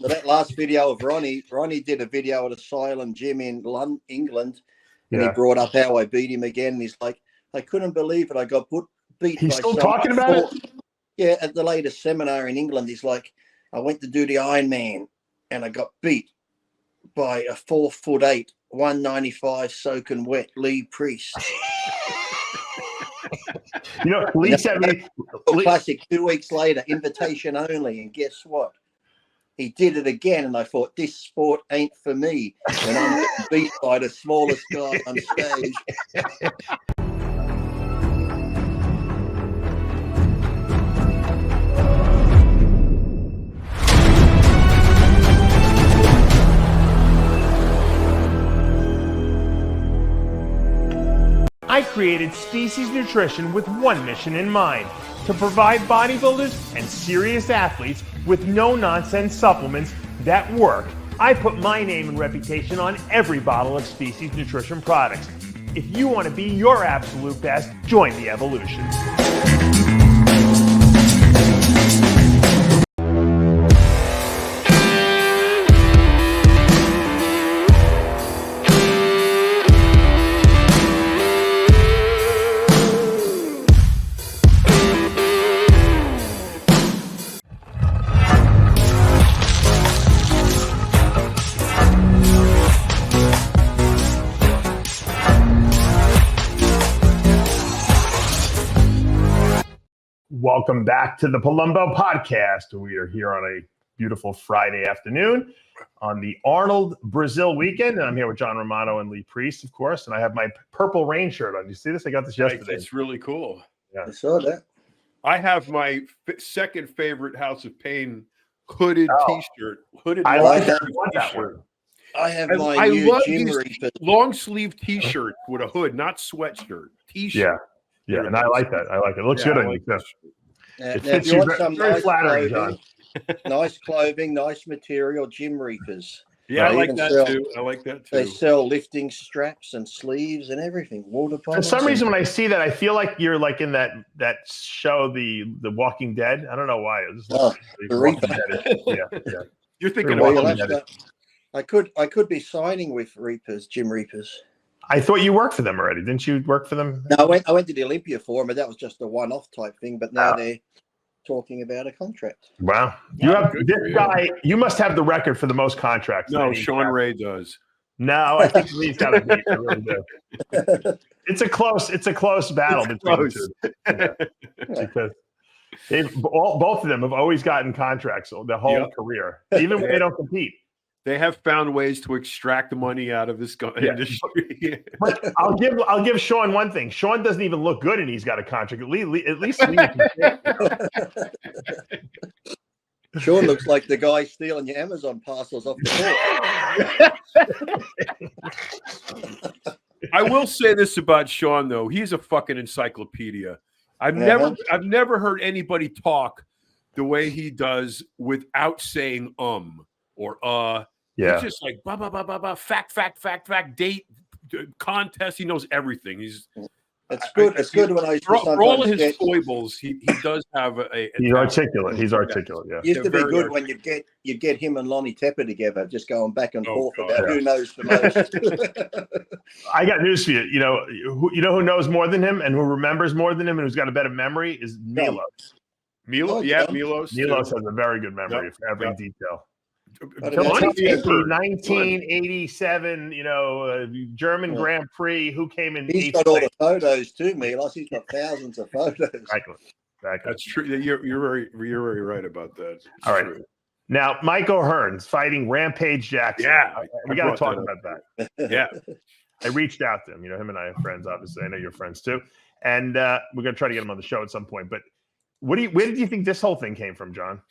that last video of Ronnie did a video at Asylum Gym in London, England, and he brought up how I beat him again. And he's like, I couldn't believe it. I got beat. He's still talking about it? Yeah, at the latest seminar in England, he's like, I went to do the Ironman, and I got beat by a 4'8", 195 soaking wet Lee Priest. Lee sent me classic 2 weeks later, invitation only, and guess what? He did it again, and I thought, this sport ain't for me. And I'm beat by the smallest guy on stage. I created Species Nutrition with one mission in mind: to provide bodybuilders and serious athletes with no-nonsense supplements that work. I put my name and reputation on every bottle of Species Nutrition products. If you want to be your absolute best, join the evolution. Welcome back to the Palumbo Podcast. We are here on a beautiful Friday afternoon on the Arnold Brazil weekend. And I'm here with John Romano and Lee Priest, of course. And I have my purple rain shirt on. You see this? I got this yesterday. It's really cool. Yeah. I saw that. I have my second favorite House of Pain hooded T-shirt. I like that. That one. I have my new Gym Reaper long sleeve T-shirt with a hood, not sweatshirt. T-shirt. Yeah, and I like that. I like it. It looks good on you. It fits you very flattering, John. Nice clothing, nice material, Gym Reapers. Yeah, I like that too. I like that too. They sell lifting straps and sleeves and everything. Water bottles. For some reason, when I see that, I feel like you're like in that show, the Walking Dead. I don't know why. The Reaper. Yeah. You're thinking about Walking Dead. I could be signing with Reapers, Gym Reapers. I thought you worked for them already. Didn't you work for them? No, I went to the Olympia for them, but that was just a one-off type thing. But now they're talking about a contract. Wow. You have this guy. You must have the record for the most contracts. No, Sean Ray does. No, I think Lee's got to beat. I really do. It's a close battle between the two. Yeah. Because both of them have always gotten contracts their whole career, even when they don't compete. They have found ways to extract the money out of this industry. But I'll give Sean one thing. Sean doesn't even look good, and he's got a contract. At least Lee can Sean looks like the guy stealing your Amazon parcels off the floor. I will say this about Sean, though. He's a fucking encyclopedia. I've never heard anybody talk the way he does without saying or Yeah. He's just like blah blah blah blah blah. Fact, date, contest. He knows everything. It's good. It's good when I for all of his foibles, he does have a he's articulate. Hehe's articulate. Yeah. It used to be good when you get him and Lonnie Tepper together, just going back and forth about who knows the most. I got news for you. You know who knows more than him and who remembers more than him and who's got a better memory is Milos. Milos has a very good memory for every detail. 1987, German Grand Prix. Who came in? He's got all the photos too, Milos. He's got thousands of photos. Exactly. That's true. You're very right about that. All right. Now, Mike O'Hearn's fighting Rampage Jackson. Yeah, we got to talk about that. Yeah, I reached out to him. Him and I are friends. Obviously, I know you're friends too, and we're gonna try to get him on the show at some point. But where do you think this whole thing came from, John?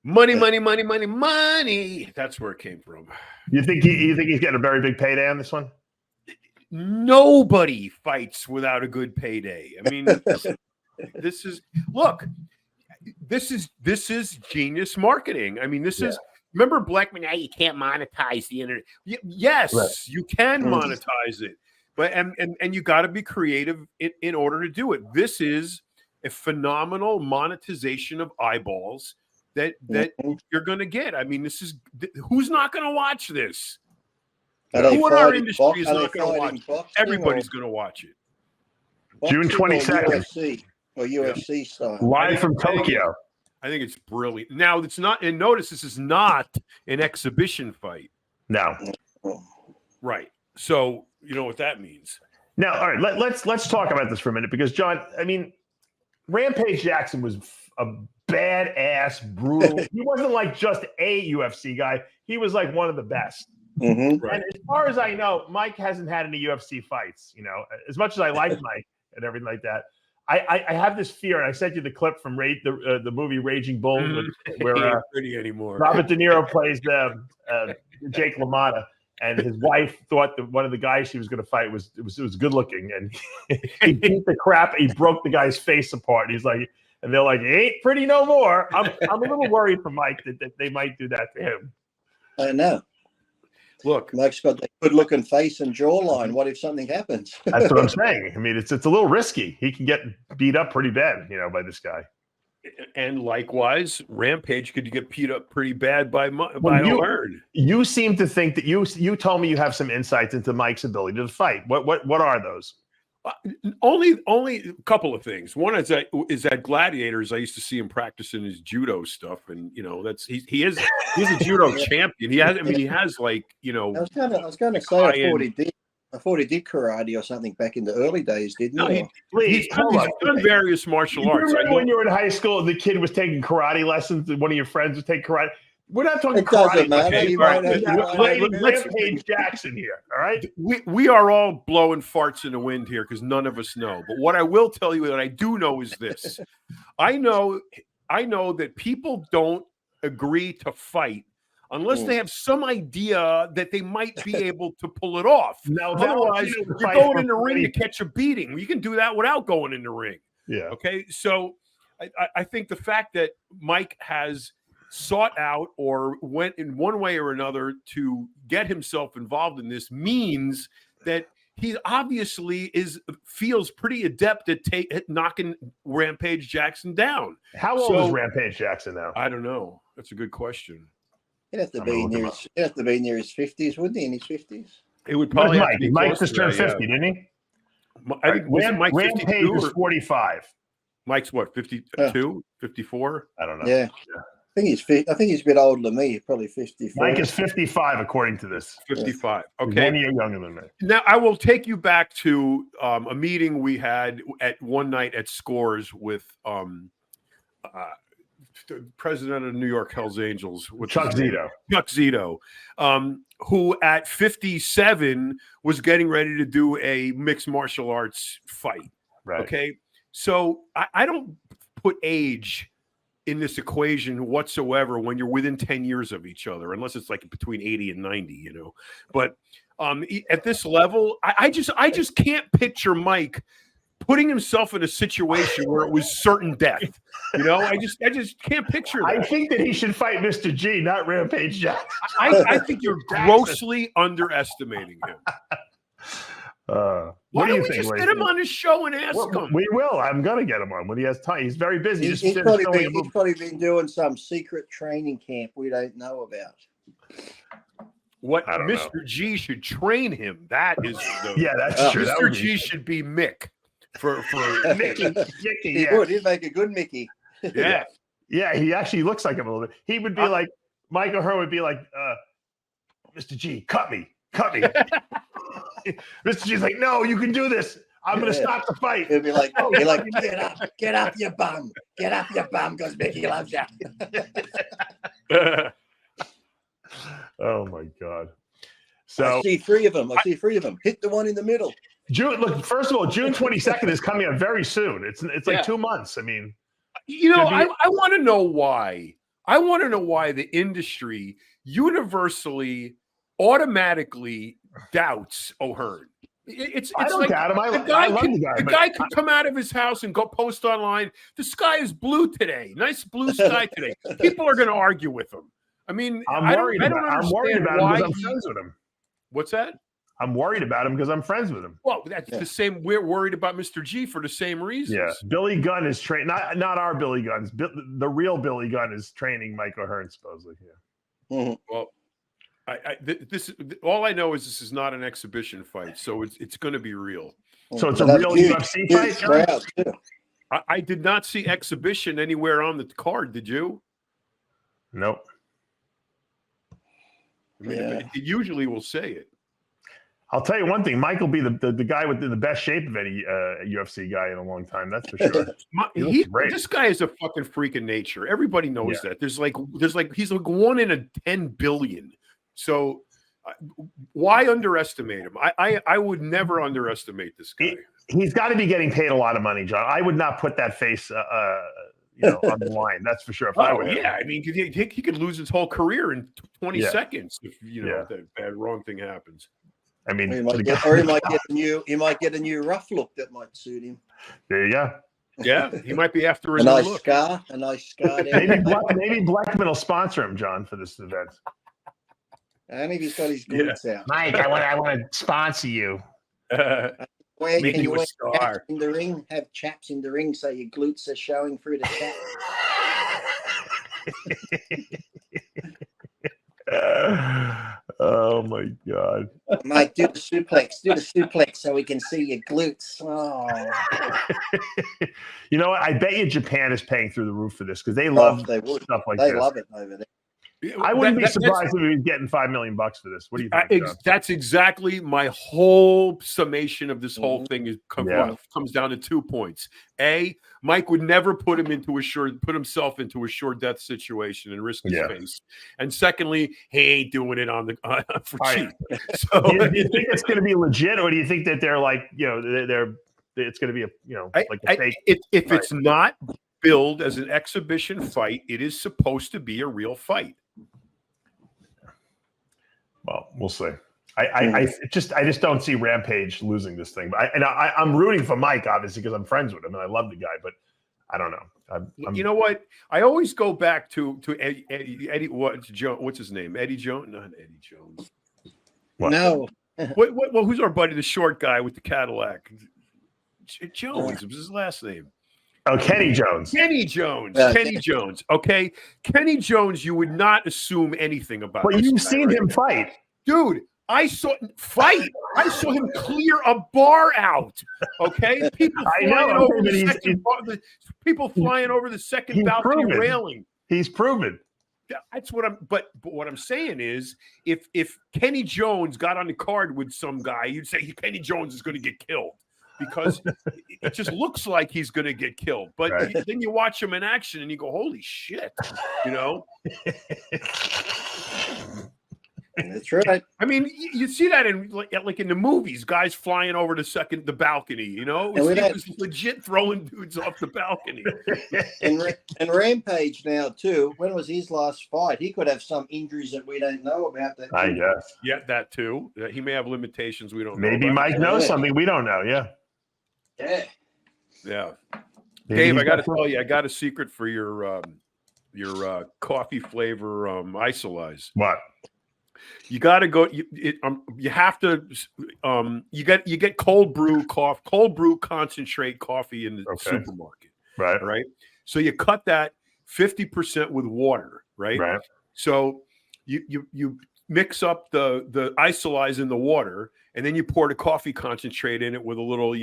Money. That's where it came from. You think he's getting a very big payday on this one? Nobody fights without a good payday. I mean, this is genius marketing. I mean, this is. Remember Blackman? Now you can't monetize the internet. Yes, right. You can monetize it, but and you got to be creative in order to do it. This is a phenomenal monetization of eyeballs that you're going to get. I mean, who's not going to watch this? Who in our industry is not going to watch it? Everybody's going to watch it. June 22nd. Or UFC style. Live from Tokyo. I think it's brilliant. Now, it's not, and notice this is not an exhibition fight. No. Right. So, you know what that means. Now, all right, let's talk about this for a minute because, John, I mean, Rampage Jackson was a badass, brutal. He wasn't like just a UFC guy. He was like one of the best. Mm-hmm. Right. And as far as I know, Mike hasn't had any UFC fights, you know, as much as I like Mike and everything like that. I have this fear, and I sent you the clip from the movie Raging Bull, where pretty anymore. Robert De Niro plays Jake LaMotta, and his wife thought that one of the guys she was going to fight was good looking, and he beat the crap. He broke the guy's face apart. He's like, and they're like, he ain't pretty no more. I'm a little worried for Mike that they might do that to him. I know. Look, Mike's got that good-looking face and jawline. What if something happens? That's what I'm saying. I mean, it's a little risky. He can get beat up pretty bad, you know, by this guy. And likewise, Rampage could get beat up pretty bad by O'Hearn. You seem to think that you told me you have some insights into Mike's ability to fight. What are those? Only a couple of things. One is that Gladiators. I used to see him practicing his judo stuff, and you know he's a judo champion. He has like, you know. I was going to say I thought he did karate or something back in the early days, didn't he? He's done various martial arts. Remember when you were in high school and the kid was taking karate lessons and one of your friends was taking karate? We're not talking karate. Rampage Jackson here, all right? We are all blowing farts in the wind here because none of us know. But what I will tell you that I do know is this. I know that people don't agree to fight unless they have some idea that they might be able to pull it off. Now, otherwise, you're going in the ring to catch a beating. You can do that without going in the ring. Yeah. Okay. So I think the fact that Mike has sought out or went in one way or another to get himself involved in this means that he obviously feels pretty adept at knocking Rampage Jackson down. How old is Rampage Jackson now? I don't know. That's a good question. He'd have to be near his 50s, wouldn't he? In his 50s? It would probably have to be Mike just turned 50, didn't he? I think Mike Rampage is 45. Mike's what, 52, 54? I don't know. Yeah. I think he's a bit older than me. Probably 54. Mike is 55, according to this. 55. Okay. 1 year younger than me. Now, I will take you back to a meeting we had at one night at Scores with the president of New York Hells Angels, Chuck Zito. Chuck Zito, who at 57 was getting ready to do a mixed martial arts fight. Right. Okay. So I don't put age in this equation whatsoever when you're within 10 years of each other, unless it's like between 80 and 90, you know. But at this level, I just can't picture Mike putting himself in a situation where it was certain death. You know, I just can't picture that. I think that he should fight Mr. G, not Rampage Jackson. I think you're grossly underestimating him. Why don't we just get him on his show and ask him? We will. I'm going to get him on when he has time. He's very busy. He's probably been doing some secret training camp we don't know about. What Mr. G should train him. That is that's true. Mr. G should be Mick for Mickey. He would. He'd make a good Mickey. Yeah. Yeah, he actually looks like him a little bit. He would be like, Mike O'Hearn would be like, Mr. G, cut me. Mr. G's like, no, you can do this. I'm going to stop the fight. He'll be like, get up, you bum. Get up, you bum, because Mickey loves you. Oh, my God. So I see three of them. Hit the one in the middle. First of all, June 22nd is coming up very soon. It's like 2 months. I mean, you know, I want to know why. I want to know why the industry universally automatically doubts O'Hearn. It's I don't like doubt him. the guy could come out of his house and go post online. The sky is blue today. Nice blue sky today. People are going to argue with him. I mean, I'm worried about him because I'm friends with him. What's that? I'm worried about him because I'm friends with him. Well, that's the same. We're worried about Mr. G for the same reasons. Yeah, Billy Gunn is training. Not our Billy Guns. The real Billy Gunn is training Mike O'Hearn supposedly. Yeah. Mm-hmm. Well, this all I know is this is not an exhibition fight, so it's going to be real. So it's a real UFC fight. I did not see exhibition anywhere on the card. Did you? Nope. I mean, it usually will say it. I'll tell you one thing: Mike will be the guy with the best shape of any UFC guy in a long time. That's for sure. This guy is a fucking freak of nature. Everybody knows that. There's like he's like 1 in 10 billion. So why underestimate him? I would never underestimate this guy. He's got to be getting paid a lot of money, John. I would not put that face on the line. That's for sure. If I were him. I mean, he could lose his whole career in 20 seconds if that wrong thing happens. I mean, he might get a new rough look that might suit him. There you go. Yeah, he might be after a nice scar. Maybe Blackman will sponsor him, John, for this event. I think he's got his glutes out. Mike, I want to sponsor you. Can you wear chaps in the ring? Have chaps in the ring so your glutes are showing through the chat. Oh my God, Mike, do the suplex so we can see your glutes. Oh. You know what? I bet you Japan is paying through the roof for this because they love stuff like this. They love it over there. I wouldn't be surprised if we were getting $5 million for this. What do you think? That's exactly my whole summation of this whole thing. Comes down to 2 points. A, Mike would never put himself into a sure death situation and risk his face. And secondly, he ain't doing it for cheap. So, do you think it's going to be legit, or do you think that they're like, it's going to be a fake? If it's not billed as an exhibition fight, it is supposed to be a real fight. Well, we'll see. I just don't see Rampage losing this thing. But I'm rooting for Mike, obviously, because I'm friends with him and I love the guy. But I don't know. You know what? I always go back to Eddie. What's his name? Eddie Jones? Not Eddie Jones. What? No. Well, who's our buddy, the short guy with the Cadillac? Jones was his last name. Oh, Kenny Jones. Kenny Jones. Okay. Kenny Jones, you would not assume anything about. But you've seen him fight. Dude, I saw him clear a bar out. Okay. People flying over the second balcony railing. He's proven. That's what but what I'm saying is if Kenny Jones got on the card with some guy, you'd say Kenny Jones is going to get killed. Because it just looks like he's going to get killed. But then you watch him in action and you go, holy shit, That's right. I mean, you see that in like in the movies, guys flying over the balcony, He was legit throwing dudes off the balcony. And Rampage now, too. When was his last fight? He could have some injuries that we don't know about. I guess. Yeah, that too. He may have limitations we don't know. Maybe Mike knows something we don't know. Yeah. Yeah. Dave, I got to tell you, I got a secret for your coffee flavor Isolyze. What? You got to go. You have to. You get cold brew concentrate coffee in the supermarket. Right. So you cut that 50% with water. Right. So you mix up the Isolyze in the water, and then you pour the coffee concentrate in it with a little,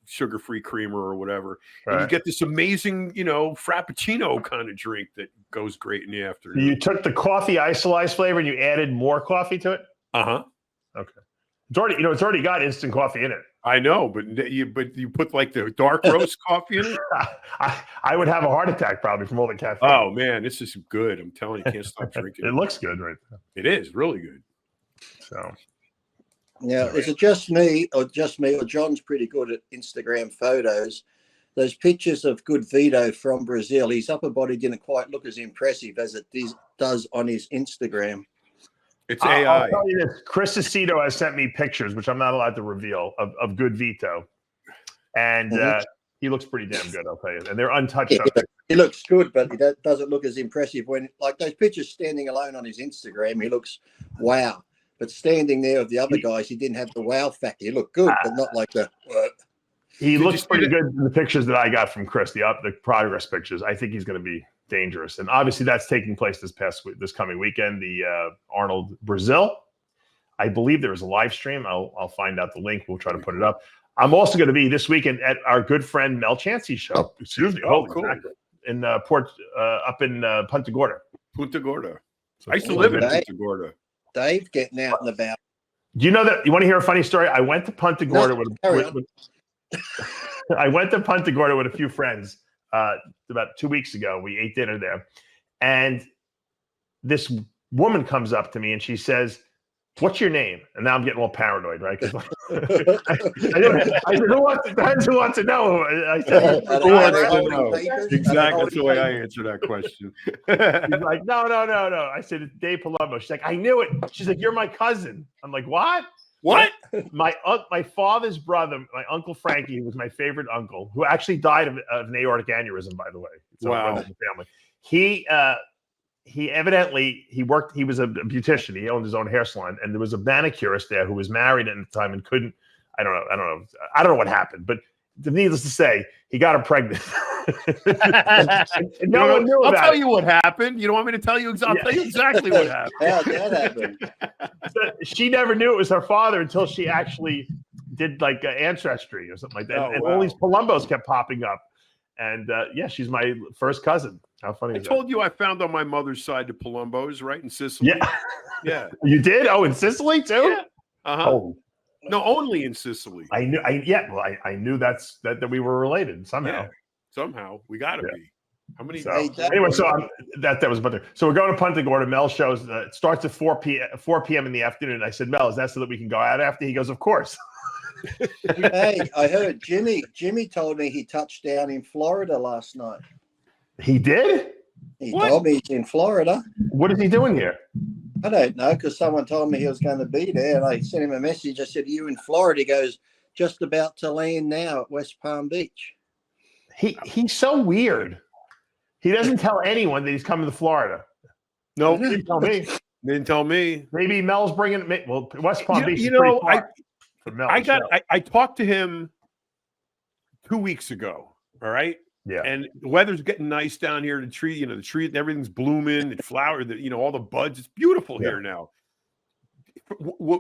sugar-free creamer or whatever. And you get this amazing, Frappuccino kind of drink that goes great in the afternoon. You took the coffee Isolyze flavor and you added more coffee to it? Uh-huh. Okay. It's already got instant coffee in it. I know, but you put like the dark roast coffee in it? I would have a heart attack probably from all the caffeine. Oh, man, this is good. I'm telling you, can't stop drinking. It looks good right there. It is really good. So... Now, is it just me, or John's pretty good at Instagram photos? Those pictures of Good Vito from Brazil, his upper body didn't quite look as impressive as it does on his Instagram. It's AI. I'll tell you this. Chris Aceto has sent me pictures, which I'm not allowed to reveal, of Good Vito. And he looks pretty damn good, I'll tell you. And they're untouched. He looks good, but he doesn't look as impressive when, like those pictures standing alone on his Instagram, he looks wow. But standing there with the other guys, he didn't have the wow factor. He looked good, but not like the. He looks pretty good in the pictures that I got from Chris, the progress pictures. I think he's going to be dangerous, and obviously that's taking place this coming weekend. The Arnold Brazil. I believe there is a live stream. I'll find out the link. We'll try to put it up. I'm also going to be this weekend at our good friend Mel Chancey's show. Excuse me. Oh, cool. In up in Punta Gorda. Punta Gorda. So I used to live in Punta Gorda. Dave getting out and about. Do you know that? You want to hear a funny story? I went to Punta Gorda I went to Punta Gorda with a few friends about 2 weeks ago. We ate dinner there, and this woman comes up to me and she says, "What's your name?" And now I'm getting all paranoid, right? Because I said, "Who wants to know?" I said, "Who wants to know?" Exactly. That's the way I answer that question. She's like, "No." I said, "It's Dave Palumbo." She's like, "I knew it." She's like, "You're my cousin." I'm like, "What?" What? My father's brother, my Uncle Frankie, who was my favorite uncle, who actually died of an aortic aneurysm, by the way. So wow. Family. He evidently he was a beautician. He owned his own hair salon, and there was a manicurist there who was married at the time and couldn't. I don't know what happened, but needless to say, he got her pregnant. No one knew about it. I'll tell you what happened. You don't want me to tell you? I'll tell you exactly what happened. How that happened? She never knew it was her father until she actually did like ancestry or something like that. And all these Palumbos kept popping up. And she's my first cousin. How funny is that? I told you I found on my mother's side the Palumbos, right, in Sicily. Yeah. You did? Oh, in Sicily too? Yeah. Uh-huh. Oh. No, only in Sicily. I knew. I knew that we were related somehow. Yeah. Somehow we got to be. How many? So, anyway, so that was about there. So we're going to Punta Gorda. Mel shows it starts at 4 p.m. in the afternoon. I said, Mel, is that so that we can go out after? He goes, of course. Hey, I heard Jimmy told me he touched down in Florida last night. He did? He told me he's in Florida. What is he doing here? I don't know, because someone told me he was going to be there, and I sent him a message. I said, "Are you in Florida?" He goes, "Just about to land now at West Palm Beach." He's so weird. He doesn't tell anyone that he's coming to Florida. No, he didn't tell me. Didn't tell me. Maybe Mel's bringing it. Well, West Palm Beach. I talked to him 2 weeks ago. All right. Yeah. And the weather's getting nice down here. The tree, everything's blooming. The flower, all the buds. It's beautiful here now.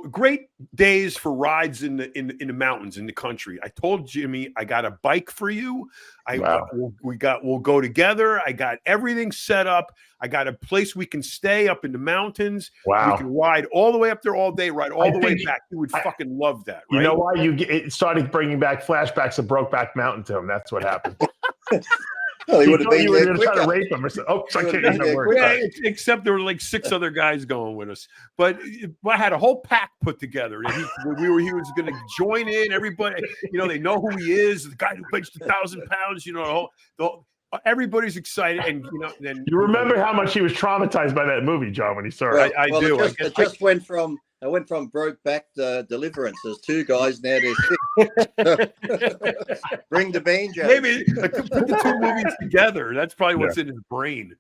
Great days for rides in the mountains in the country. I told Jimmy I got a bike for you. We'll go together. I got everything set up. I got a place we can stay up in the mountains. Wow. We can ride all the way up there all day, ride all the way back. You would fucking love that. Right? You know why? It started bringing back flashbacks of Brokeback Mountain to him. That's what happened. Well, he would have been there trying to rape him or something. Oh, except there were like 6 other guys going with us. But I had a whole pack put together. And he was going to join in. Everybody, they know who he is. The guy who benched 1,000 pounds. Everybody's excited. And then you remember how much he was traumatized by that movie, John, when he saw it. I do. I went from broke back to deliverance. There's 2 guys now. There's 6. Bring the banjo. Maybe put the 2 movies together. That's probably what's in his brain.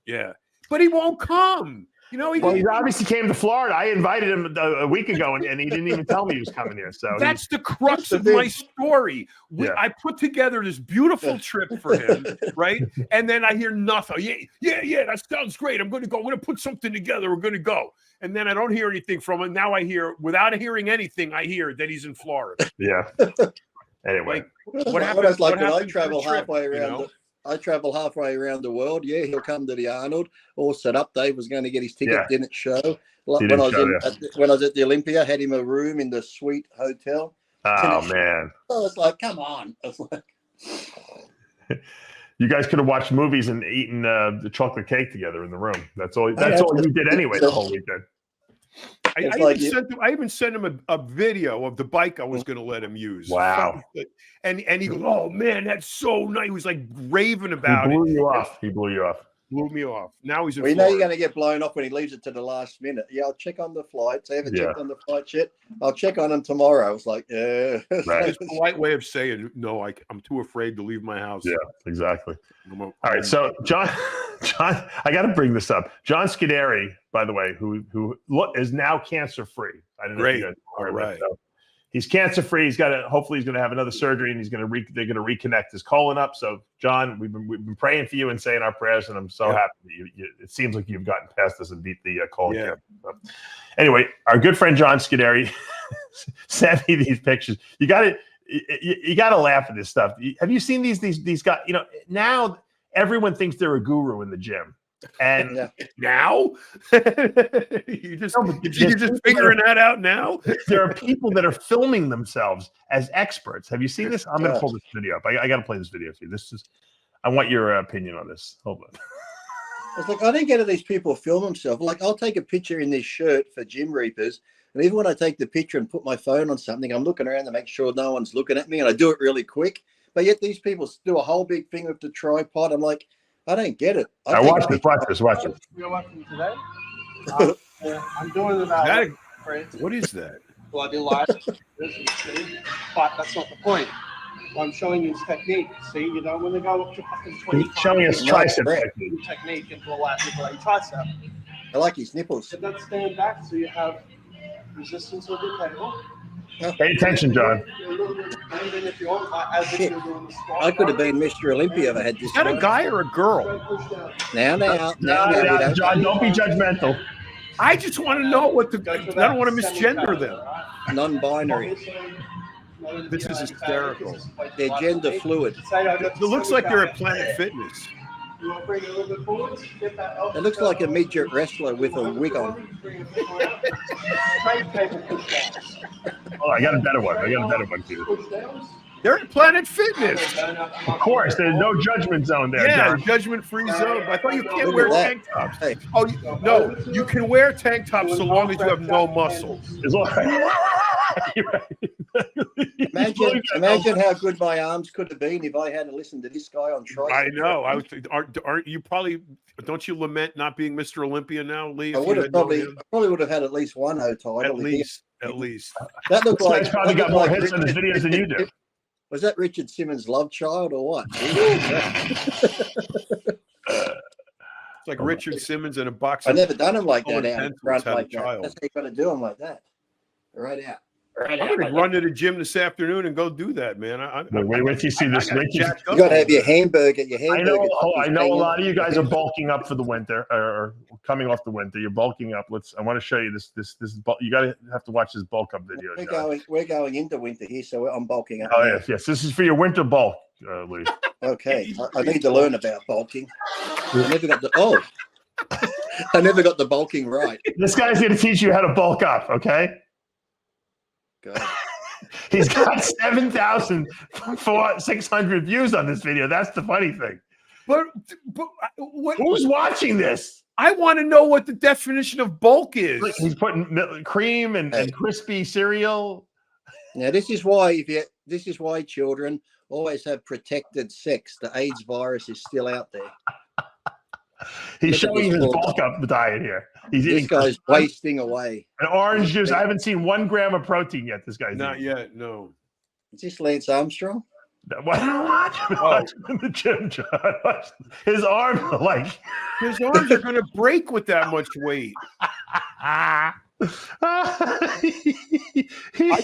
Yeah. But he won't come. He obviously came to Florida. I invited him a week ago, and he didn't even tell me he was coming here. So that's the crux of my story. I put together this beautiful trip for him, right? And then I hear nothing. Yeah, that sounds great. I'm going to go. I'm going to put something together. We're going to go. And then I don't hear anything from him. Now I hear, without hearing anything, I hear that he's in Florida. Yeah. Anyway, what happened? Like when I travel halfway around. I travel halfway around the world. Yeah, he'll come to the Arnold, all set up. Dave was going to get his ticket, didn't show. When I was at the Olympia, had him a room in the suite hotel. Oh, man. I was like, come on. You guys could have watched movies and eaten the chocolate cake together in the room. That's all you did anyway the whole weekend. I even sent him a video of the bike I was going to let him use. Wow. And he goes, "Oh, man, that's so nice." He was like raving about it. He blew you off. blew me off. Now he's in We know Florida. you're going to get blown off when he leaves it to the last minute. Yeah, I'll check on the flights. I haven't checked on the flights yet. I'll check on them tomorrow. It's like, yeah. Right. It's a polite way of saying, no, I'm too afraid to leave my house. Yeah, exactly. All right, so John, I got to bring this up. John Scuderi, by the way, who is now cancer-free. I don't know. Great. All right. So he's cancer-free. Hopefully he's going to have another surgery, and they're going to reconnect his colon up. So, John, we've been praying for you and saying our prayers, and I'm so happy that it seems like you've gotten past this and beat the colon cancer. So, anyway, our good friend John Scuderi sent me these pictures. You got to laugh at this stuff. Have you seen these guys? You know, now everyone thinks they're a guru in the gym. And now you're just figuring that out now. There are people that are filming themselves as experts. Have you seen this? I'm going to pull this video up. I got to play this video for you. I want your opinion on this. Hold on. It's like, I don't get how these people film themselves. Like, I'll take a picture in this shirt for Gym Reapers, and even when I take the picture and put my phone on something, I'm looking around to make sure no one's looking at me, and I do it really quick. But yet these people do a whole big thing with the tripod. I'm like, I don't get it. Watch this. You're watching today? I'm doing about what is that? Well, I do live, but that's not the point. What I'm showing you is technique. See, you don't want to go up to fucking 20. He's showing us tricep technique and pull out your tricep. I like his nipples. So that's stand back so you have resistance with the table. Pay attention, John. I could have been Mr. Olympia if I had this. Is that a guy or a girl? Now, John, don't be judgmental. I just want to know what I don't want to misgender them. Non-binary. This is hysterical. They're gender fluid. It looks like they're at Planet Fitness. It looks like a midget wrestler with a wig on. Oh, I got a better one too. They're at Planet Fitness. Of course, there's no judgment zone there. Yeah, John. Judgment-free zone. I thought you can't wear tank tops. Hey. Oh, no, you can wear tank tops so long as you have no muscles. Imagine how good my arms could have been if I hadn't listened to this guy on tricep. I know. Aren't you probably? Don't you lament not being Mr. Olympia now, Lee? I probably would have had at least one O title. At least. That looked like he's probably got more hits on his videos than you do. Was that Richard Simmons' love child or what? It's like Richard Simmons in a box. I've never done him like that out front like that. Child. That's how you got to do him like that. Right out. I'm going to run to the gym this afternoon and go do that, man. Wait till you see this. You got to have your hamburger. I know a lot of you guys are bulking up for the winter or coming off the winter. You're bulking up. I want to show you this. You got to have to watch this bulk up video. We're going into winter here, so I'm bulking up. Oh yes. This is for your winter bulk, Lee. Okay, I need to learn about bulking. I never got the bulking right. This guy's going to teach you how to bulk up. Okay. God. He's got 7,600 views on this video. That's the funny thing. But who's watching this? I want to know what the definition of bulk is. He's putting cream and crispy cereal. Now this is why children always have protected sex. The AIDS virus is still out there. He's showing his bulk up diet here. This guy's wasting away. An orange juice. I haven't seen 1 gram of protein yet. This guy's not yet. No. Is this Lance Armstrong? Watch him in the gym, John. His arms are his arms are going to break with that much weight. I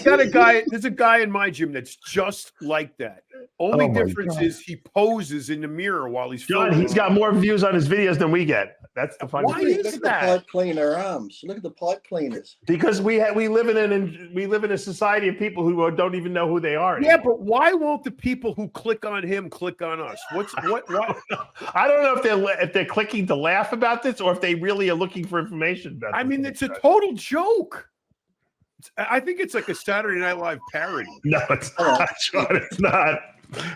got a guy. There's a guy in my gym that's just like that. Only difference is he poses in the mirror while he's filming. John, he's got more views on his videos than we get. That's the funny thing. Why is that? The pipe cleaner arms. Look at the pipe cleaners. Because we live in a society of people who don't even know who they are anymore. Yeah, but why won't the people who click on him click on us? What? I don't know if they're clicking to laugh about this or if they really are looking for information about this. I mean, it's a total joke. I think it's like a Saturday Night Live parody. No, it's not, Sean. It's not.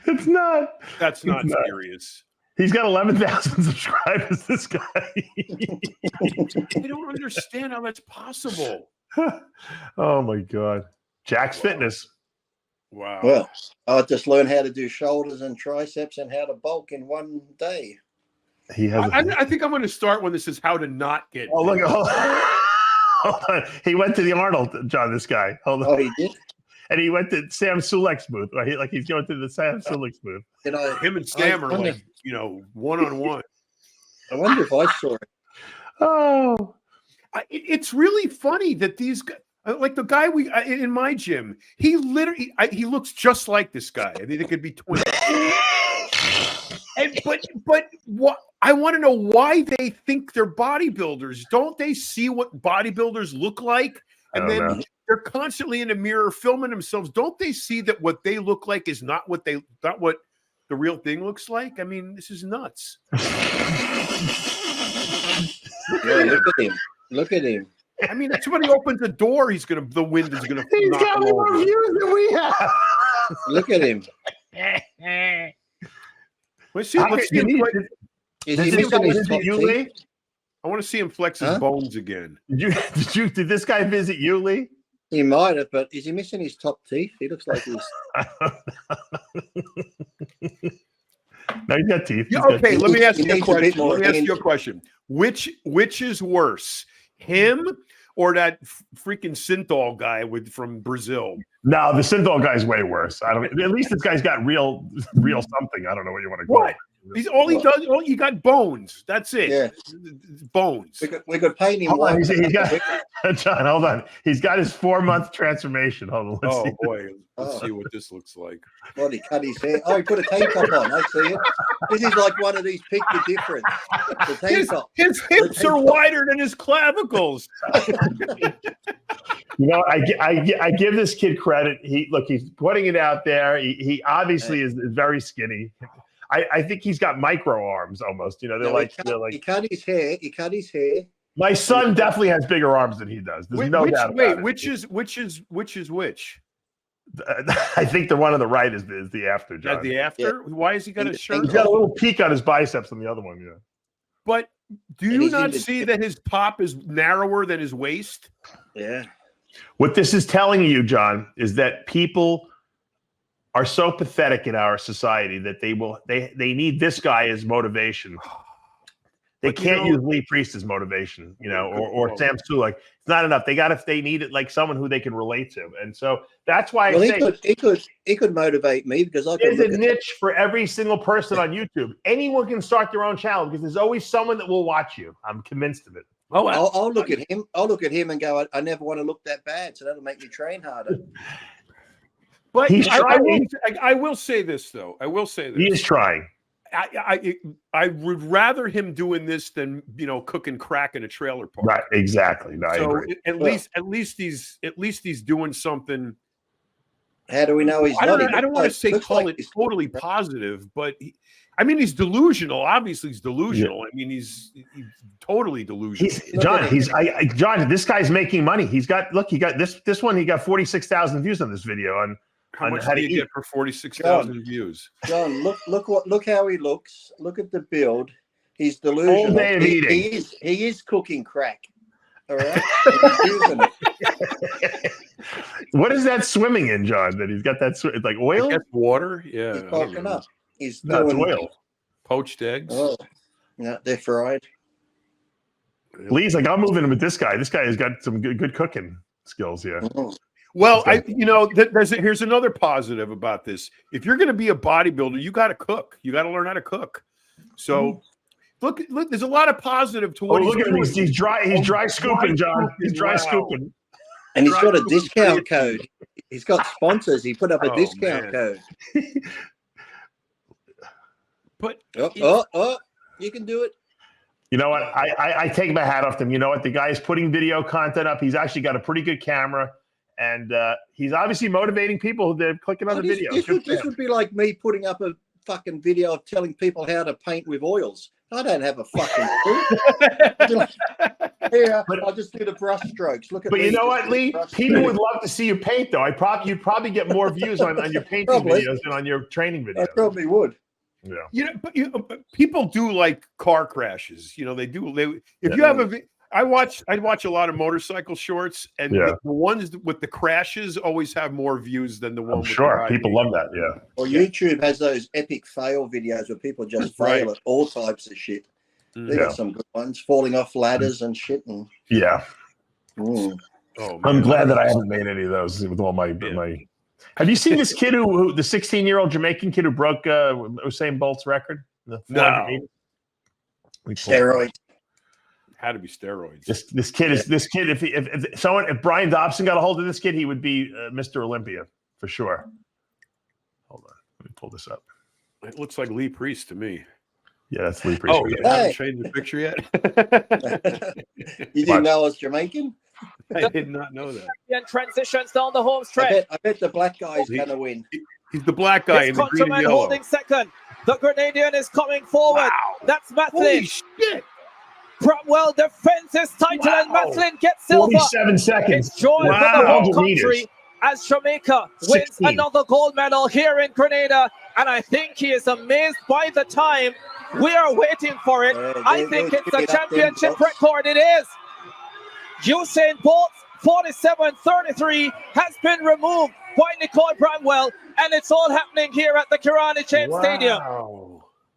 It's not. That's not serious. He's got 11,000 subscribers, this guy. I don't understand how that's possible. Oh, my God. Jack's Fitness. Wow. Well, I just learned how to do shoulders and triceps and how to bulk in one day. He has. I think I'm going to start one that says how to not get. Oh, look! Hold on. He went to the Arnold, John. This guy. Hold on. Oh, he did. And he went to Sam Sulek's booth. Right? He's going to the Sam Sulek's booth. Him and Sam are like, one-on-one. I wonder if I saw it. Oh, it's really funny that these guys, like the guy in my gym, he literally he looks just like this guy. I mean, they could be twins. But what I want to know why they think they're bodybuilders. Don't they see what bodybuilders look like? And then they're constantly in the mirror filming themselves. Don't they see that what they look like is not what the real thing looks like? I mean, this is nuts. Look at him. Look at him. I mean, if somebody opens the door, the wind is gonna. He's got more views than we have. Look at him. Let's see him Is he missing his top teeth? I want to see him flex his bones again. Did this guy visit you, Lee? He might have, but is he missing his top teeth? He looks like he's. No, he's got teeth. Yeah, okay, let me ask you a question. Which is worse, him or that freaking Synthol guy from Brazil? No, the Synthol guy's way worse. At least this guy's got real something. I don't know what you want to call it. He's he got bones. That's it. Yeah. Bones. We could paint him. John, hold on. He's got his 4-month transformation. Hold on. Let's see what this looks like. Well, he cut his hair. Oh, he put a tank top on. I see it. This is like one of these pick the difference. The tank top. His hips are wider than his clavicles. I give this kid credit. He's putting it out there. He obviously is very skinny. I think he's got micro arms almost. They're like he cut his hair. He cut his hair. My son definitely has bigger arms than he does. There's no doubt about it. Which is which? I think the one on the right is the after, John. The after? Yeah. Why has he got a shirt? He's got a little peak on his biceps on the other one, yeah. But do you not see that his top is narrower than his waist? Yeah. What this is telling you, John, is that people are so pathetic in our society that they need this guy as motivation. They can't use Lee Priest as motivation, or Sam Sulek. It's not enough. They need it like someone who they can relate to. And so that's why he could motivate me because there's a niche for every single person on YouTube. Anyone can start their own channel because there's always someone that will watch you. I'm convinced of it. Oh, I'll look at him. I'll look at him and go, I never want to look that bad, so that'll make me train harder. But I will say this, though. He is trying. I would rather him doing this than cooking crack in a trailer park. Right, exactly. No, so at least he's doing something. How do we know he's not? I don't want to call it totally positive, but he's delusional. Obviously, he's delusional. Yeah. I mean, he's totally delusional. John. This guy's making money. He got this one. He got 46,000 views on this video on. How much do you get for 46,000 views? John, look how he looks. Look at the build. He's delusional. All day of eating. He is cooking crack. All right. He's using it. What is that swimming in, John? That he's got that like oil? I guess water. Yeah. He's bulking up. It's oil. Poached eggs. Oh, no, they're fried. Lee's like, I'm moving with this guy. This guy has got some good cooking skills. Yeah. Oh. Well, here's another positive about this. If you're going to be a bodybuilder, you got to cook. You got to learn how to cook. So, look, there's a lot of positive to what he's doing. He's dry scooping, John. He's dry scooping. And he's got a discount code. He's got sponsors. He put up a discount code. But you can do it. You know what? I take my hat off to him. You know what? The guy's putting video content up. He's actually got a pretty good camera. And he's obviously motivating people who are clicking on the video. This would be like me putting up a fucking video of telling people how to paint with oils. I don't have a fucking clue. I just do the brush strokes. Look at. But you know what, Lee? People would love to see you paint, though. You'd probably get more views on your painting videos than on your training videos. I probably would. Yeah. But people do like car crashes. They do. You have I'd watch a lot of motorcycle shorts, and the ones with the crashes always have more views than the one. With sure, people love that. Yeah. Or YouTube has those epic fail videos where people just fail at all types of shit. They got some good ones, falling off ladders and shit. And yeah. Mm. Oh, I'm glad that I haven't made any of those with all my. Have you seen this kid who the 16-year-old Jamaican kid who broke Usain Bolt's record? No. Steroids. Had to be steroids. This kid. If Brian Dobson got a hold of this kid, he would be Mr. Olympia for sure. Hold on, let me pull this up. It looks like Lee Priest to me. Yeah, that's Lee Priest. Oh, you haven't changed the picture yet? You didn't know I was Jamaican? I did not know that. And transitions down the home stretch. I bet the black guy's going to win. He's the black guy in the green and yellow. Holding second. The Grenadian is coming forward. Wow. That's Matlin. Holy shit. Cromwell defends his title and Matlin gets silver. 47 seconds. It's joy for the whole country meters. as Jamaica wins 16. another gold medal here in Grenada. And I think he is amazed by the time. We are waiting for it. I think it's a championship record. It is. Usain Bolt 47.33 has been removed by Nicole Bramwell, and it's all happening here at the Kirani Chain Stadium.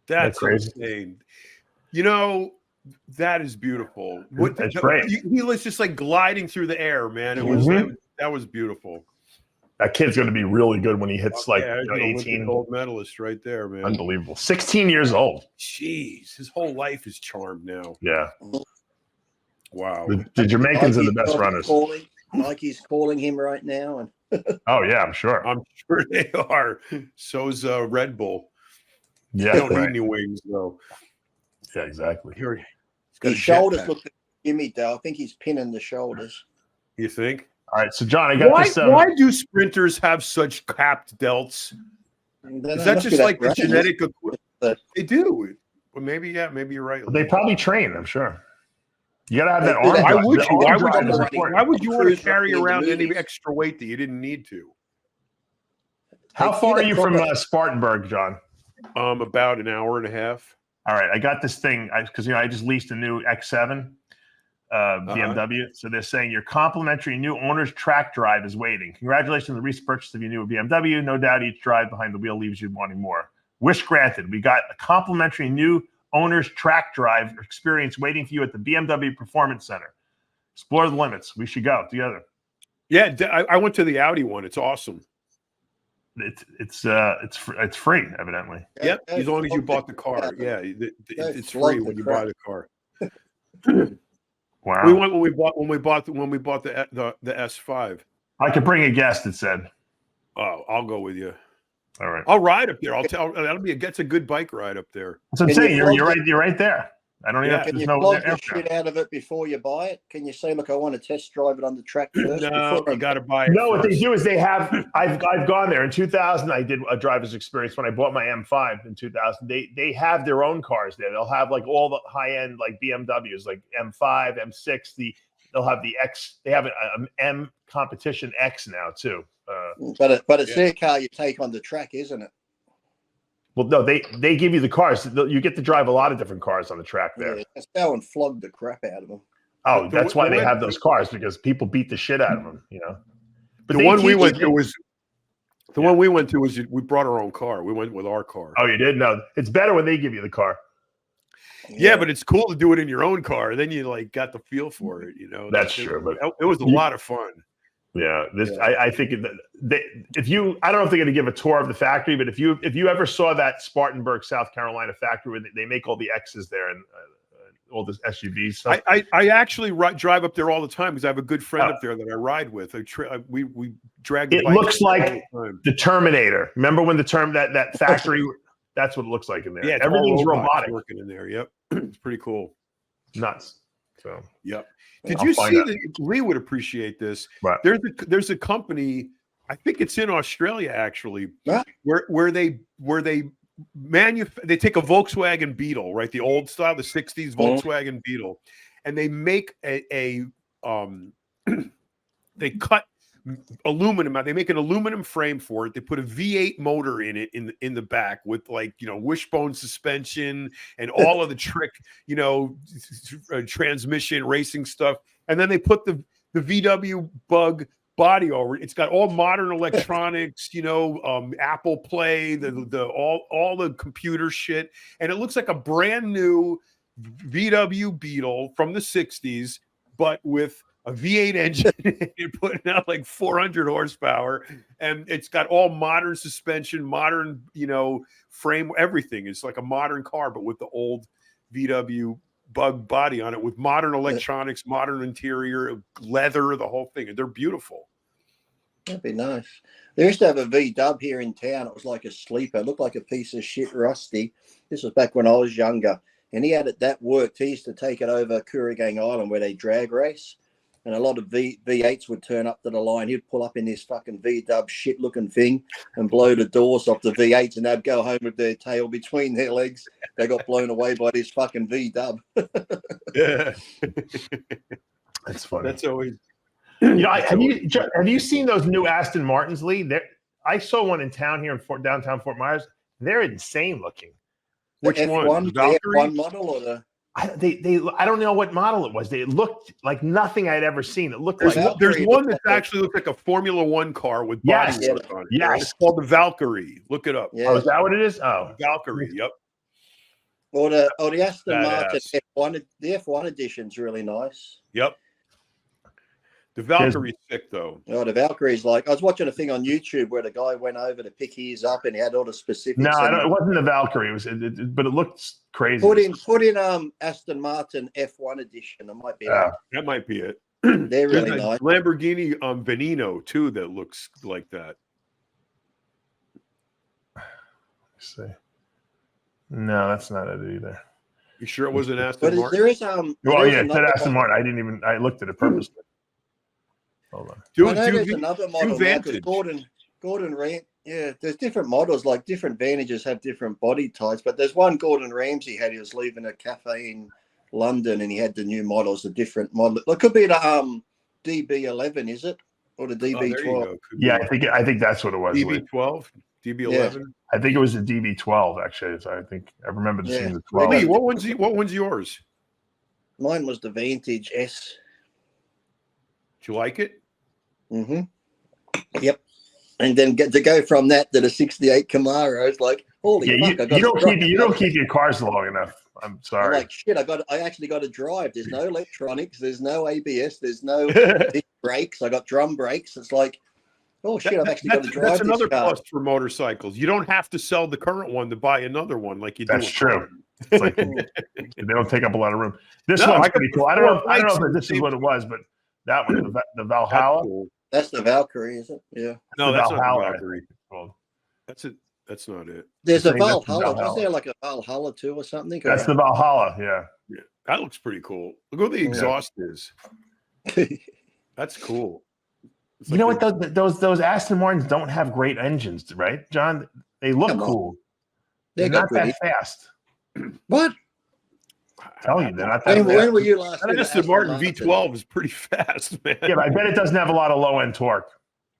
That's crazy. Insane. You know, that is beautiful. That's great. He was just like gliding through the air, man. It was that was beautiful. That kid's going to be really good when he hits 18. Gold medalist right there, man. Unbelievable. 16 years old. Jeez, his whole life is charmed now. Yeah. Wow. The Jamaicans are the best runners. Nike's calling him right now. Oh, yeah, I'm sure. I'm sure they are. So's Red Bull. Yeah. They don't need any wings, though. Yeah, exactly. His shoulders look gimme, though. I think he's pinning the shoulders. You think? All right, so John, I got this. Why do sprinters have such capped delts? Is that just like the genetic? They do. Well, maybe you're right. They probably train, I'm sure. You got to have that arm. Why would you want to carry around any extra weight that you didn't need to? How far are you from Spartanburg, John? About an hour and a half. All right, I got this thing because I just leased a new X7 BMW. So they're saying your complimentary new owner's track drive is waiting. Congratulations on the recent purchase of your new BMW. No doubt each drive behind the wheel leaves you wanting more. Wish granted. We got a complimentary new owner's track drive experience waiting for you at the BMW Performance Center. Explore the limits. We should go together. Yeah, I went to the Audi one. It's awesome. It's free, evidently. Yep, as long as you bought the car. Yeah, it's free when you buy the car. Wow. We went when we bought the S5. I could bring a guest. It said. Oh, I'll go with you. All right. I'll ride up there. That's a good bike ride up there. That's what I'm saying. You're right there. I don't even have to. Can you plug the shit out of it before you buy it? Can you say, look, I want to test drive it on the track first? No, you got to buy it. No, what they do is they have. I've gone there in 2000. I did a driver's experience when I bought my M5 in 2000. They have their own cars there. They'll have like all the high end like BMWs, like M5, M6. They'll have the X. They have an M competition X now too. But it's their car you take on the track, isn't it? Well, no, they give you the cars. You get to drive a lot of different cars on the track there. Yeah, let's go and flog the crap out of them. Oh, that's why they have those cars, because people beat the shit out of them, you know. But the one we went to was we brought our own car. We went with our car. Oh, you did? No, it's better when they give you the car. Yeah, but it's cool to do it in your own car. Then you like got the feel for it, you know. That's true, but it was a lot of fun. Yeah, I think if you, I don't know if they're going to give a tour of the factory, but if you ever saw that Spartanburg, South Carolina factory where they make all the X's there and all the SUVs stuff. I actually drive up there all the time because I have a good friend up there that I ride with. We drag. It looks like the Terminator. Remember when that factory? That's what it looks like in there. Yeah, everything's robotic working in there. Yep, it's pretty cool. Nuts. So yep. Did you see that? Lee would appreciate this. Right. There's a company, I think it's in Australia actually, where they take a Volkswagen Beetle, right? The old style, the 60s Volkswagen Beetle, and they make they cut aluminum out. They make an aluminum frame for it. They put a V8 motor in it in the back with wishbone suspension and all of the trick, transmission racing stuff. And then they put the VW Bug body over it. It's got all modern electronics, Apple Play, all the computer shit, and it looks like a brand new VW Beetle from the 60s, but with a V8 engine. You're putting out like 400 horsepower, and it's got all modern suspension, modern, frame, everything. It's like a modern car, but with the old VW bug body on it, with modern electronics, modern interior, leather, the whole thing. And they're beautiful. That'd be nice. They used to have a V-dub here in town. It was like a sleeper. It looked like a piece of shit rusty. This was back when I was younger. And he had it that worked. He used to take it over Kooragang Island where they drag race. And a lot of V8s would turn up to the line. He'd pull up in this fucking V-dub shit-looking thing and blow the doors off the V8s, and they'd go home with their tail between their legs. They got blown away by this fucking V-dub. Yeah. That's funny. That's always... Have you seen those new Aston Martins, Lee? I saw one in town here in downtown Fort Myers. They're insane looking. Which one? The F1 model or the... I don't know what model it was. They looked like nothing I'd ever seen. It looked there's one that actually looks like a Formula One car with body work on it. Yes. It's called the Valkyrie. Look it up. Yeah. Oh, is that what it is? Oh, Valkyrie. Yep. Or the Aston Martin F1. The F1 edition's really nice. Yep. The Valkyrie's sick though. Oh, the Valkyrie's like, I was watching a thing on YouTube where the guy went over to pick his up and he had all the specifics. No, it wasn't the Valkyrie. But it looked crazy. Put in Aston Martin F1 edition. It might be that might be it. They're really nice. Lamborghini Veneno too that looks like that. Let's see. No, that's not it either. You sure it wasn't Aston Martin? There is it said Aston Martin. I looked at it purposely. Hold on. There's another model now, Gordon Ramsay. Yeah, there's different models. Like different Vantages have different body types, but there's one Gordon Ramsay had. He was leaving a cafe in London, and he had the new models, a different model. It could be the DB11, is it, or the DB12? Yeah, I think that's what it was. DB12, DB11. Yeah. I think it was the DB12 actually. So I remember seeing the 12. Lee, what one's yours? Mine was the Vantage S. Did you like it? Mm-hmm. Yep. And then get to go from that to the 68 Camaro. It's like, holy fuck! You don't keep your cars long enough. I'm sorry. I'm like, shit, I actually got to drive. There's no electronics. There's no ABS. There's no disc brakes. I got drum brakes. It's like, oh shit, I've actually got to drive. That's another this car. plus for motorcycles. You don't have to sell the current one to buy another one like you do. That's true. It's like, they don't take up a lot of room. This one's pretty cool. I don't know if this is what it was, but that one, the Valhalla. Cool. That's the Valkyrie, is it? Yeah. No, that's Valhalla. not the Valkyrie. Well, that's it. That's not it. There's a Valhalla. Was there like a Valhalla 2 or something? That's the Valhalla. Yeah. That looks pretty cool. Look what the exhaust is. That's cool. It's you know what? Those Aston Martins don't have great engines, right, John? They look cool. They're not that fast. What? I'm telling you, they're not that fast. When were you last? That Aston Martin V12 is pretty fast, man. Yeah, but I bet it doesn't have a lot of low end torque.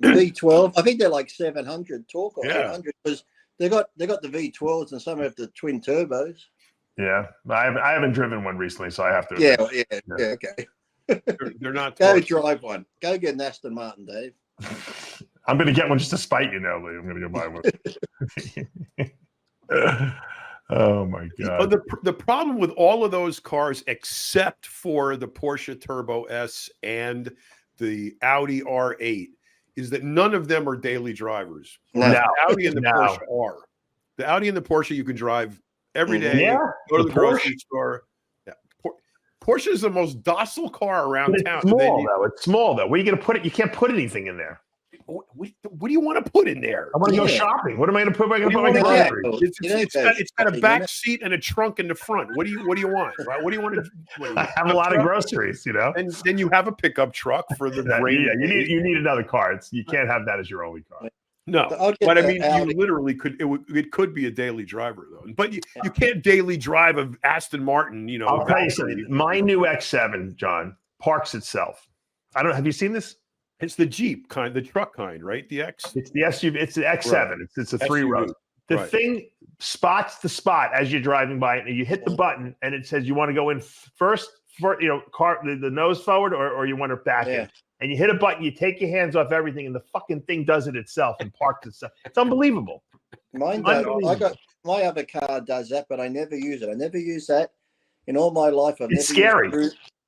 The V12, I think they're like 700 torque or 800 because they got the V12s and some have the twin turbos. Yeah, I haven't driven one recently, so I have to. Yeah, okay. They're not. Go drive one. Go get an Aston Martin, Dave. I'm going to get one just to spite you now, Lee. I'm going to go buy one. Oh my god! But the problem with all of those cars, except for the Porsche Turbo S and the Audi R8, is that none of them are daily drivers. No. The Audi and the Porsche are. The Audi and the Porsche you can drive every day. Yeah, go to the grocery store. Yeah. Porsche is the most docile car around town. It's small though. Where are you going to put it? You can't put anything in there. What do you want to put in there? I want to go shopping. What am I going to put? It's got a back seat and a trunk in the front. What do you want? Right? What do you want to? I have a lot of groceries, and then you have a pickup truck for the rain. Yeah, you need another car. You can't have that as your only car. No, but I mean, you literally could. It could be a daily driver though, but you can't daily drive an Aston Martin. I'll tell you something. My new X7, John, parks itself. I don't. Have you seen this? It's the Jeep kind, the truck kind, right? The X. It's the SUV. It's the X7. Right. It's a 3-row. The thing spots the spot as you're driving by it, and you hit the button, and it says you want to go in first, for car the nose forward, or you want to back in. And you hit a button, you take your hands off everything, and the fucking thing does it itself and parks itself. It's unbelievable. Mine does. My other car does that, but I never use it. I never use that. in all my life, It's scary.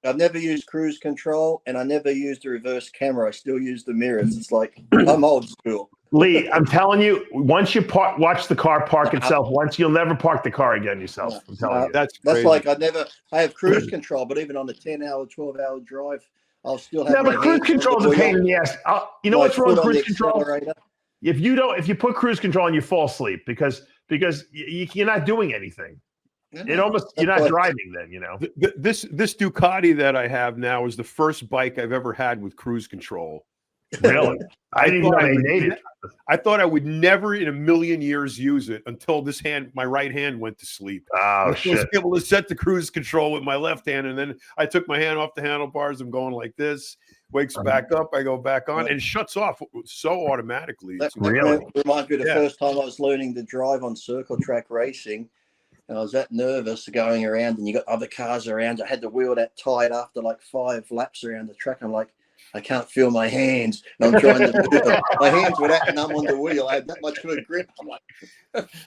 I've never used cruise control, and I never used the reverse camera. I still use the mirrors. It's like I'm old school. Lee, I'm telling you, once you watch the car park itself, you'll never park the car again yourself. I'm telling you. That's like I have cruise control, but even on a 10-hour, 12-hour drive, I'll still have. But cruise control is a pain in the ass. You know what's wrong with cruise control? If you put cruise control and you fall asleep because you're not doing anything. You're not driving then, you know. This Ducati that I have now is the first bike I've ever had with cruise control. Really? I didn't even know they made it. I thought I would never in a million years use it until my right hand went to sleep. Oh, shit. I was able to set the cruise control with my left hand, and then I took my hand off the handlebars. I'm going like this. Wakes back up. I go back on, and it shuts off so automatically. That reminds me of the first time I was learning to drive on circle track racing. And I was that nervous going around, and you got other cars around. I had the wheel that tight after like 5 laps around the track. I'm like, I can't feel my hands. And I'm trying to do them. My hands were that numb on the wheel. I had that much of a grip. I'm like,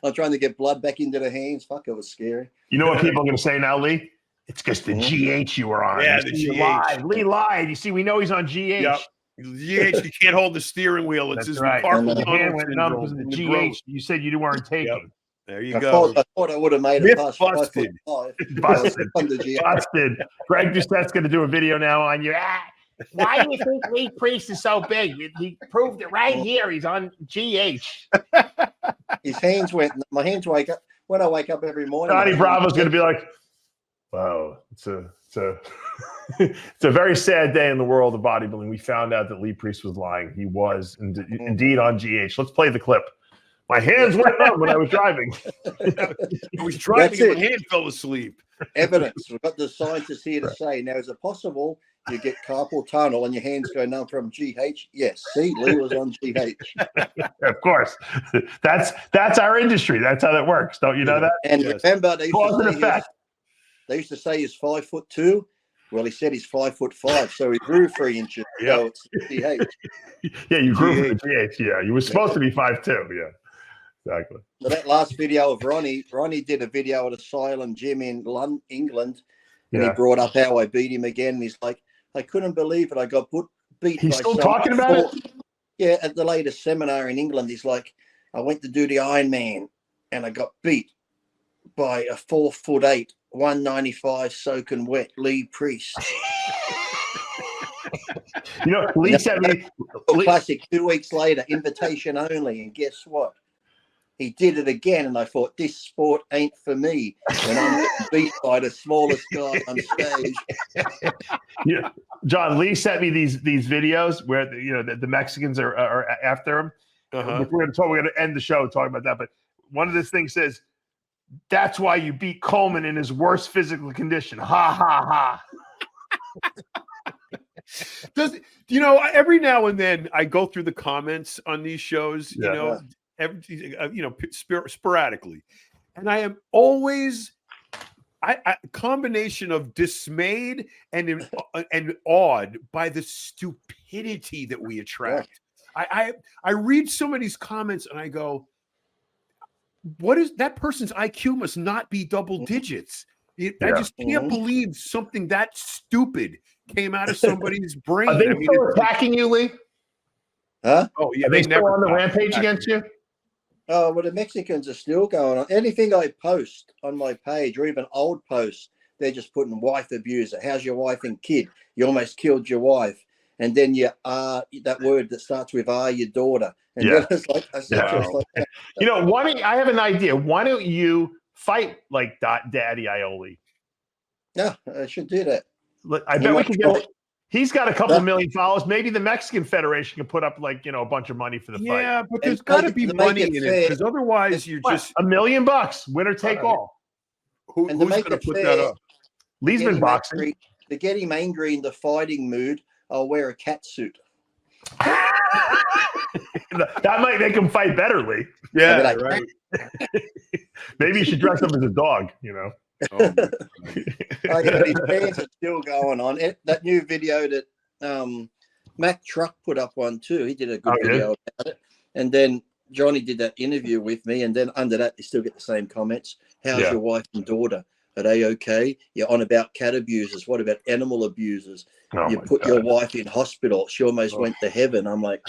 I'm trying to get blood back into the hands. Fuck, it was scary. You know what people are going to say now, Lee? It's because the GH you were on. Yeah, the GH. Lee lied. You see, we know he's on GH. Yep. GH, you can't hold the steering wheel. It's just right. carpal tunnel syndrome. The GH. You said you weren't taking. Yep. There you go. I thought I would have made it past busted. 5'5". Busted. Greg Doucette's going to do a video now on you. Why do you think Lee Priest is so big? He proved it right here. He's on GH. His hands went. My hands wake up when I wake up every morning. Johnny Bravo's going to be like, "Wow, it's a it's a very sad day in the world of bodybuilding. We found out that Lee Priest was lying. He was indeed on GH. Let's play the clip." My hands went up when I was driving. I was driving and my hand fell asleep. Evidence. We've got the scientists here to say, now, is it possible you get carpal tunnel and your hands go numb from GH? Yes. See, Lee was on GH. Of course. That's our industry. That's how that works. Don't you know that? And remember, they used to say he's 5'2". Well, he said he's 5'5", so he grew 3 inches. Yeah, so it's GH. Yeah, you grew from the GH. Yeah, you were supposed to be 5'2". Yeah. Exactly. So that last video of Ronnie did a video at Asylum Gym in England, and he brought up how I beat him again. And he's like, I couldn't believe it. I got beat. He's still talking about it? Yeah, at the latest seminar in England, he's like, I went to do the Ironman, and I got beat by a 4'8", 195 soaking wet Lee Priest. You know, Lee said me. Classic. 2 weeks later, invitation only, and guess what? He did it again, and I thought, this sport ain't for me. And I'm beat by the smallest guy on stage. Yeah, John, Lee sent me these videos where the Mexicans are after him. We're going to end the show talking about that, but one of these things says, "That's why you beat Coleman in his worst physical condition." Ha ha ha. Every now and then I go through the comments on these shows, sporadically, and I am always a combination of dismayed and awed by the stupidity that we attract. I read some of these comments and I go, what is that person's IQ must not be double digits. I just can't believe something that stupid came out of somebody's brain. Are they still attacking you, Lee? Huh? Oh yeah, are they still on the rampage against you? Oh, well, the Mexicans are still going on. Anything I post on my page, or even old posts, they're just putting wife abuser. How's your wife and kid? You almost killed your wife. And then you are that word that starts with your daughter. And then it's like, I have an idea. Why don't you fight like Daddy Ioli? Yeah, I should do that. I bet we can get. He's got a couple million followers. Maybe the Mexican Federation can put up a bunch of money for the fight. Yeah, but there's got to be money in it, because otherwise you're just $1 million, winner take all. Who's going to put that up? Lee's been boxing. To get him angry in the fighting mood, I'll wear a cat suit. That might make him fight better, Lee. Yeah, right. Maybe you should dress up as a dog. Oh, his fans are still going on. That new video that Mac Truck put up one too. He did a good video about it. And then Johnny did that interview with me. And then under that, you still get the same comments. How's your wife and daughter? Are they okay? You're on about cat abusers. What about animal abusers? Oh You put your wife in hospital. She almost went to heaven. I'm like,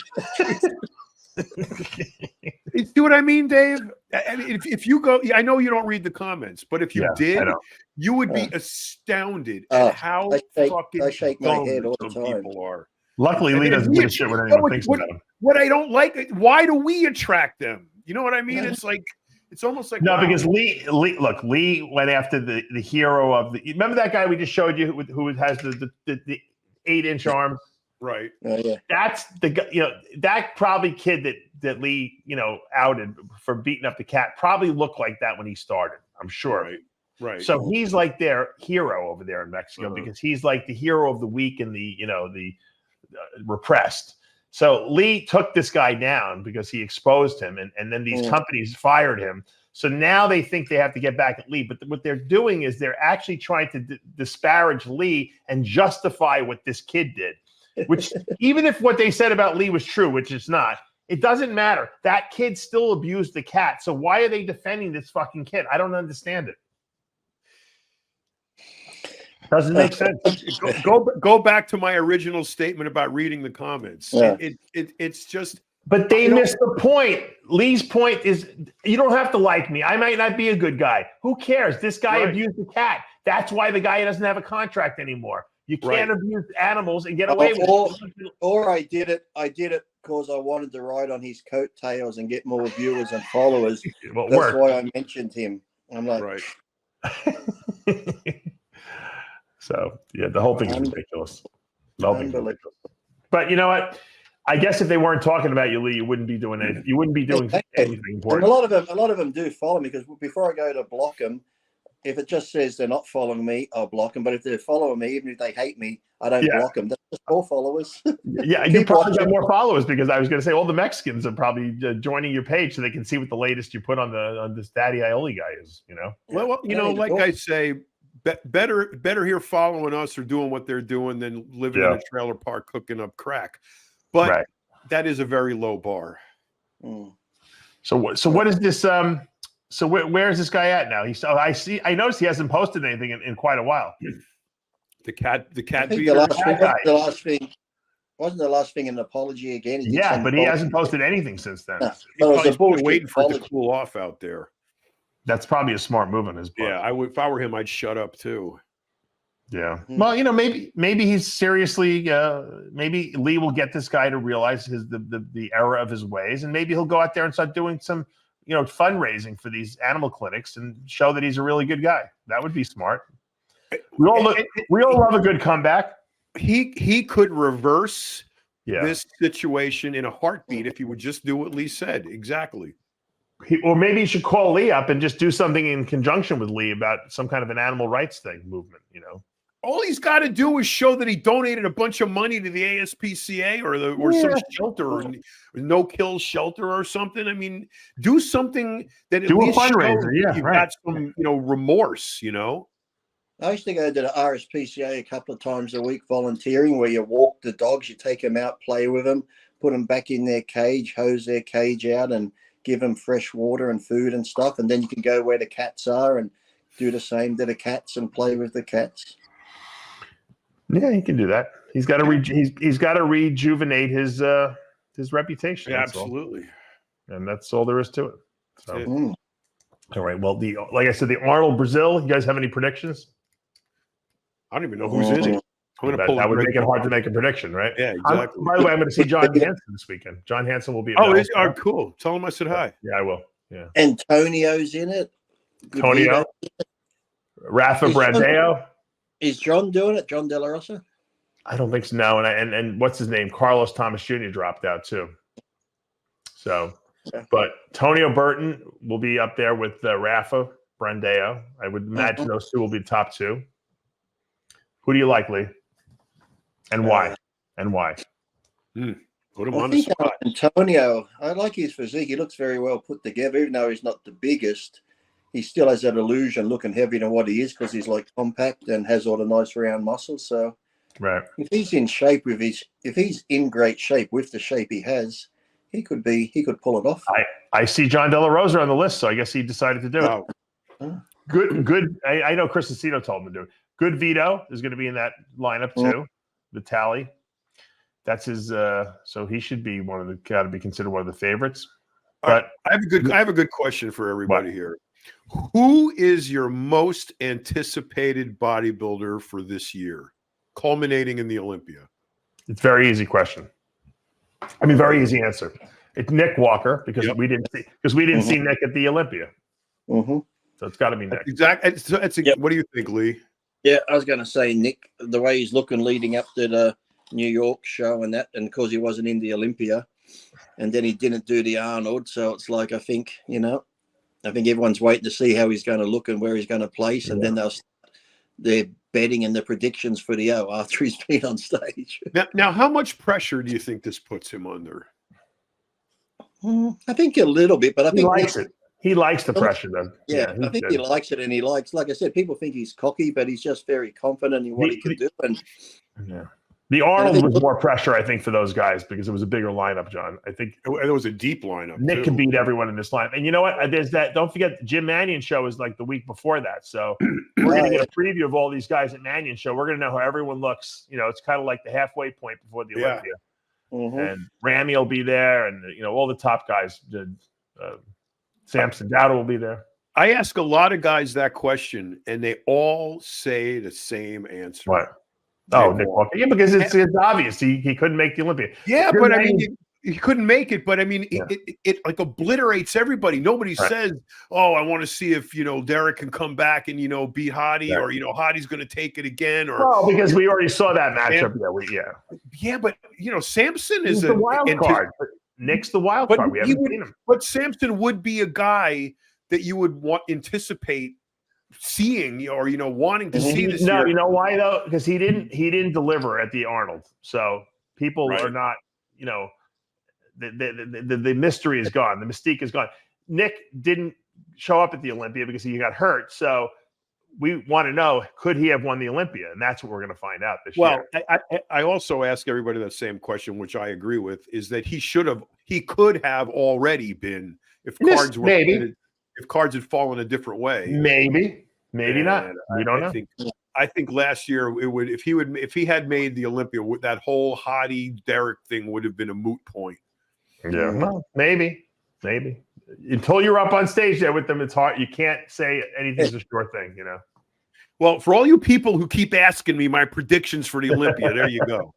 see what I mean, Dave? I mean, if you go, I know you don't read the comments, but if you did, you would be astounded at how fucking I shake my head all the time. People are. Luckily, Lee doesn't give a shit what anyone thinks about him. What I don't like, why do we attract them? You know what I mean? It's like, it's almost like because Lee went after the hero of the. Remember that guy we just showed you who has the 8-inch arms, right? Yeah. That's the guy. That probably kid that Lee outed for beating up the cat probably looked like that when he started. I'm sure. Right. So he's like their hero over there in Mexico because he's like the hero of the weak and the repressed. So Lee took this guy down because he exposed him, and then these companies fired him. So now they think they have to get back at Lee. But what they're doing is they're actually trying to disparage Lee and justify what this kid did, which even if what they said about Lee was true, which it's not, it doesn't matter. That kid still abused the cat. So why are they defending this fucking kid? I don't understand it. Doesn't make sense. Go back to my original statement about reading the comments. Yeah. It's just. But they missed the point. Lee's point is you don't have to like me. I might not be a good guy. Who cares? This guy abused the cat. That's why the guy doesn't have a contract anymore. You can't abuse animals and get away with it. Or I did it because I wanted to ride on his coattails and get more viewers and followers. That's why I mentioned him. I'm like, So the whole thing is ridiculous. Ridiculous. But you know what? I guess if they weren't talking about you, Lee, you wouldn't be doing anything. You wouldn't be doing anything important. And a lot of them do follow me because before I go to block them, if it just says they're not following me, I'll block them. But if they're following me, even if they hate me, I don't block them. That's just more followers. You probably got more followers because I was going to say all the Mexicans are probably joining your page so they can see what the latest you put on this Daddy Aioli guy is. Well, like I say. Better here following us or doing what they're doing than living in a trailer park cooking up crack. But that is a very low bar. So what is this? So where is this guy at now? I noticed he hasn't posted anything in quite a while. The cat beater. Wasn't the last thing an apology again? But he hasn't posted anything since then. He's waiting for it to cool off out there. That's probably a smart move on his part. Yeah, I would. If I were him, I'd shut up too. Yeah. Well, maybe he's seriously. Maybe Lee will get this guy to realize the error of his ways, and maybe he'll go out there and start doing some, fundraising for these animal clinics and show that he's a really good guy. That would be smart. We all love a good comeback. He could reverse this situation in a heartbeat if he would just do what Lee said. Exactly. Or maybe he should call Lee up and just do something in conjunction with Lee about some kind of an animal rights movement. All he's got to do is show that he donated a bunch of money to the ASPCA or some shelter or no kill shelter or something. I mean, do something that at least shows you've got some remorse. I used to go to the RSPCA a couple of times a week volunteering, where you walk the dogs, you take them out, play with them, put them back in their cage, hose their cage out, and give them fresh water and food and stuff, and then you can go where the cats are and do the same to the cats and play with the cats. Yeah, he can do that. He's got to he's got to rejuvenate his reputation. Yeah, absolutely, and that's all there is to it. So, all right. Well, like I said, the Arnold Brazil. You guys have any predictions? I don't even know who's in it. That would make it hard to make a prediction, right? Yeah, exactly. By the way, I'm going to see John Hansen this weekend. John Hansen will be. Cool. Tell him I said hi. Yeah, I will. Yeah. Antonio's in it. Antonio. Rafa Brandeo. Is John doing it? John De La Rosa? I don't think so. No, and what's his name? Carlos Thomas Jr. dropped out too. So, but Tonio Burton will be up there with Rafa Brandeo. I would imagine those two will be the top two. Who do you like, Lee? And why? Put him on the spot. Antonio, I like his physique. He looks very well put together. Even though he's not the biggest, he still has that illusion looking heavier than what he is because he's like compact and has all the nice round muscles. So if he's in shape if he's in great shape with the shape he has, he could pull it off. I see John De La Rosa on the list, so I guess he decided to do it. Good. I know Chris Aceto told him to do it. Good Vito is going to be in that lineup too. Vitali. That's his. So he should be got to be considered one of the favorites. But I have a good question for everybody here. Who is your most anticipated bodybuilder for this year, culminating in the Olympia? It's a very easy question. I mean, very easy answer. It's Nick Walker because we didn't see Nick at the Olympia. So it's got to be Nick. Exactly. What do you think, Lee? Yeah, I was going to say Nick. The way he's looking leading up to the New York show and because he wasn't in the Olympia, and then he didn't do the Arnold, so it's like I think everyone's waiting to see how he's going to look and where he's going to place, and then they're betting and the predictions for the after he's been on stage. Now, how much pressure do you think this puts him under? I think a little bit, but I think he likes it. He likes the pressure, though. Yeah, I think he likes it, and he likes, like I said, people think he's cocky, but he's just very confident in what he can do. And the Arnold was more pressure, I think, for those guys because it was a bigger lineup, John. I think it was a deep lineup. Nick can beat everyone in this lineup. And you know what? There's that. Don't forget, Jim Mannion show is like the week before that. So we're going to get a preview of all these guys at Mannion show. We're going to know how everyone looks. You know, it's kind of like the halfway point before the Olympia. And Ramy will be there, and all the top guys. Samson Dowd will be there. I ask a lot of guys that question, and they all say the same answer. What? Oh, Nick Walker. Yeah, because it's obvious he couldn't make the Olympia. Yeah, but I mean, he couldn't make it. But I mean, it like obliterates everybody. Nobody says, "Oh, I want to see if Derek can come back and beat Hottie, or Hottie's going to take it again." Or because we already saw that matchup. Yeah, but Samson is the wild card. Nick's the wild card. We haven't seen him. But Samson would be a guy that you would anticipate seeing or wanting to see this year. You know why though? Because he didn't deliver at the Arnold. So people are not, the mystery is gone. The mystique is gone. Nick didn't show up at the Olympia because he got hurt. So we want to know, could he have won the Olympia? And that's what we're going to find out this year. Well, I also ask everybody that same question, which I agree with, is that he could have already been if cards were if cards had fallen a different way. Maybe not. We don't know. I think last year it would if he had made the Olympia, that whole Hottie Derek thing would have been a moot point. Yeah, well, maybe. Until you're up on stage there with them, it's hard. You can't say anything's a sure thing, Well, for all you people who keep asking me my predictions for the Olympia, there you go.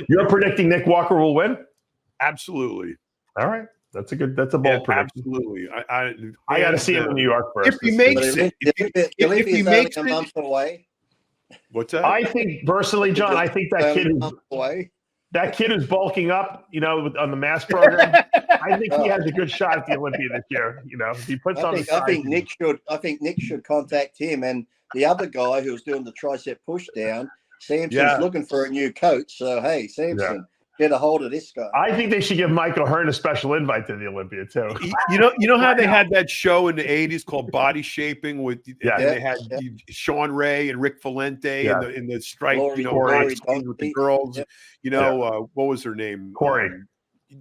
You're predicting Nick Walker will win? Absolutely. All right. That's a bold prediction. Absolutely. I got to see him in New York first. If he makes it, if he makes a month away. What's that? I think personally, John, I think that kid is bulking up, on the mass program. I think he has a good shot at the Olympia this year. If he puts on the size. I think Nick should contact him, and the other guy who's doing the tricep push down. Samson's looking for a new coach, so hey, Samson, get a hold of this guy. I think they should give Mike O'Hearn a special invite to the Olympia too. You know how they had that show in the '80s called Body Shaping with they had Sean Ray and Rick Valente in the stripe, with the girls. What was her name?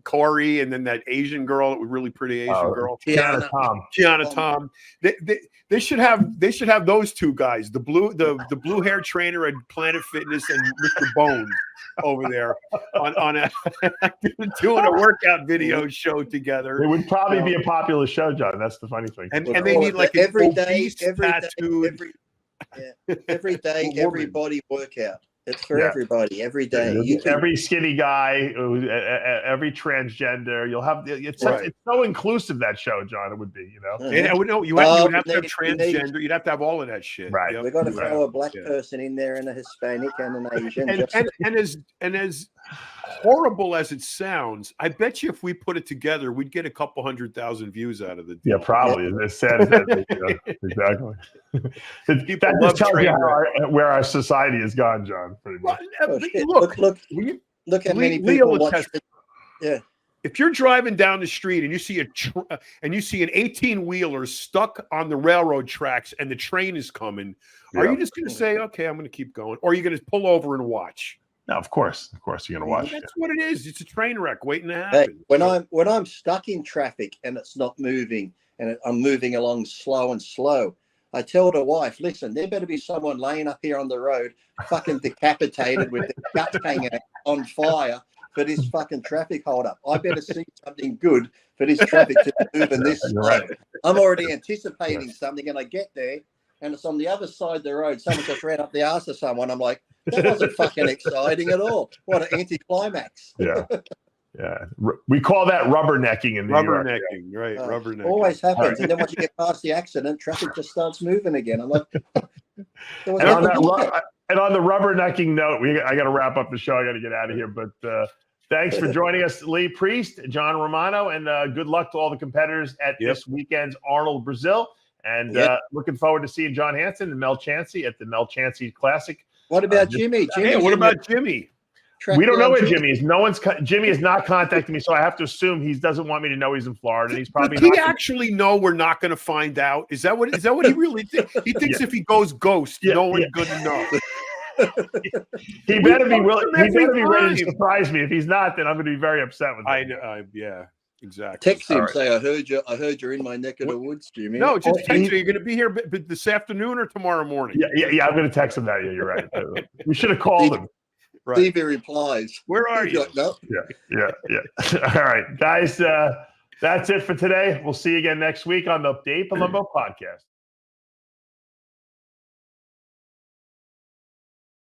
Corey, and then that Asian girl, really pretty Asian girl, Kiana Tom. They should have those two guys, the blue hair trainer at Planet Fitness and Mr. Bones over there on doing a workout video show together. It would probably be a popular show, John. That's the funny thing. And they need like every day, every body workout. It's for everybody, every day. Every skinny guy, every transgender. You'll have it's so inclusive, that show, John. It would be, you would have to have transgender. You'd have to have all of that shit. Right. We're going to throw a black person in there, and a Hispanic, and an Asian. And as horrible as it sounds, I bet you if we put it together, we'd get a couple 100,000 views out of it. Yeah, probably. It's sad. Exactly. That just tells you where our society has gone, John. Pretty much. Look how many people watch. If you're driving down the street and you see an 18-wheeler stuck on the railroad tracks and the train is coming, are you just going to say, "Okay, I'm going to keep going," or are you going to pull over and watch? No, of course you're going to watch. That's what it is. It's a train wreck waiting to happen. Hey, when I'm stuck in traffic and it's not moving, and I'm moving along slow and slow. I tell the wife, listen, there better be someone laying up here on the road, fucking decapitated with their guts hanging on fire for this fucking traffic holdup. I better see something good for this traffic to move in this slow. Right. I'm already anticipating something, and I get there, and it's on the other side of the road. Someone just ran up the arse of someone. I'm like, that wasn't fucking exciting at all. What an anticlimax. Yeah. Yeah. We call that rubbernecking in New York. Rubbernecking, right? Rubbernecking. Always happens. Right. And then once you get past the accident, traffic just starts moving again. I'm like, and on the rubbernecking note, I got to wrap up the show. I got to get out of here. But thanks for joining us, Lee Priest, John Romano, and good luck to all the competitors at this weekend's Arnold Brazil. And looking forward to seeing John Hansen and Mel Chansey at the Mel Chansey Classic. What about Jimmy? Hey, what about Jimmy? We don't know where Jimmy is. Jimmy has not contacted me, so I have to assume he doesn't want me to know he's in Florida. He's probably. Does he actually know we're not going to find out? Is that what he really thinks? He thinks if he goes ghost, no one's going to know. He better be willing. He better be ready to surprise me. If he's not, then I'm going to be very upset with him. I know. Yeah, exactly. Text him, say, I heard you're in my neck of the woods, Jimmy. No, just text him. You're going to be here this afternoon or tomorrow morning. Yeah. I'm going to text him that. Yeah, you're right. We should have called him. Right. Stevie replies, where are you? Like, no. Yeah. All right, guys, that's it for today. We'll see you again next week on the Dave Palumbo Podcast.